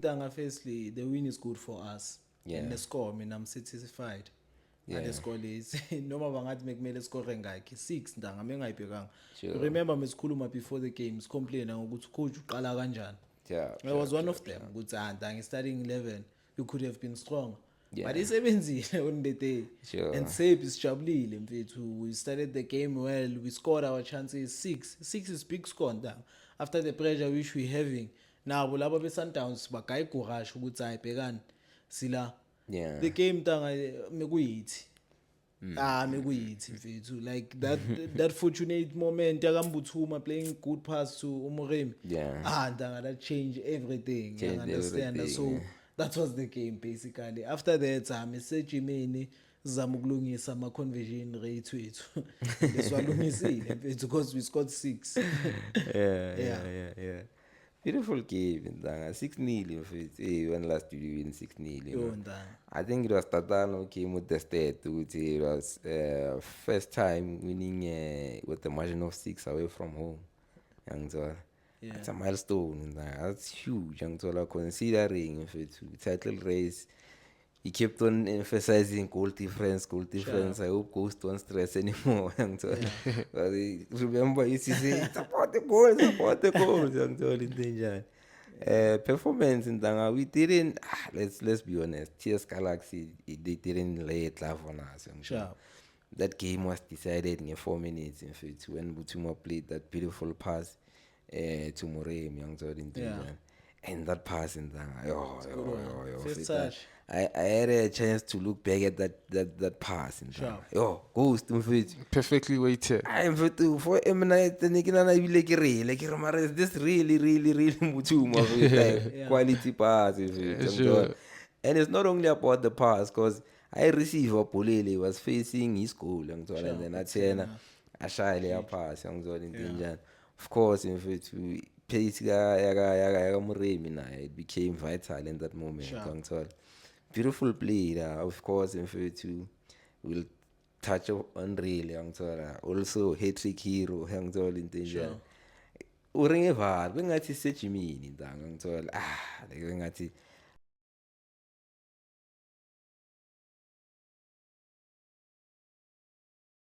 Tanga, firstly, the win is good for us. Yeah. And the score, I mean, I'm satisfied. Yeah. The score is noma bangathi mekumele score ngakhe 6 ndanga mengayibhekanga. Sure. You remember mesikhuluma before the game complain ngokuthi coach uqala kanjani. Yeah, I was one of them. Ukuthi ndanga starting 11 you could have been strong. Yeah. But isebenzile on the day. Sure. And Sape is jabulile mfethu. We started the game well. We scored our chances 6. 6 is big score ndanga. After the pressure which we having. Nabo laba be Sundowns bagayigurasha ukuthi ayibhekani sila. Yeah. The game tanga mekuyithi. Mekuyithi mfethu, like that fortunate moment yakambuthuma playing good pass to Umuremi. Yeah. Tanga that changed everything. You Changed understand? everything, So yeah. that was the game basically. After that Jimini zama ukulungisa ama conversion rate wethu. Leswalungisile mfethu because we scored 6. Yeah. Beautiful game, Ndanga. 6-0, mfethu. When last did you win 6-0? You know? I think it was Tatano came with the state. It was first time winning with a margin of 6 away from home. Yeah. That's a milestone. That's huge. Considering title race, he kept on emphasizing goal difference. I hope Ghost don't stress anymore. Remember, he say, support the goals. Performance in Danga, we didn't. Let's be honest. TS Galaxy, they didn't lay it love on us. That game was decided in 4 minutes. In fact, when Butuma played that beautiful pass to Morem, and that pass in Danga, I had a chance to look back at that pass in Danga. Ghost, perfectly weighted. I'm for eminent this really Butuma quality pass. Sure. And it's not only about the pass, because I receive a Polele was facing his goal, and then I say, I shy a pass, of course, in fact, it became vital in that moment. Beautiful play, of course, in fact, will touch on really, also hat-trick hero, uringe VAR bengathi sejimini ndanga ngithola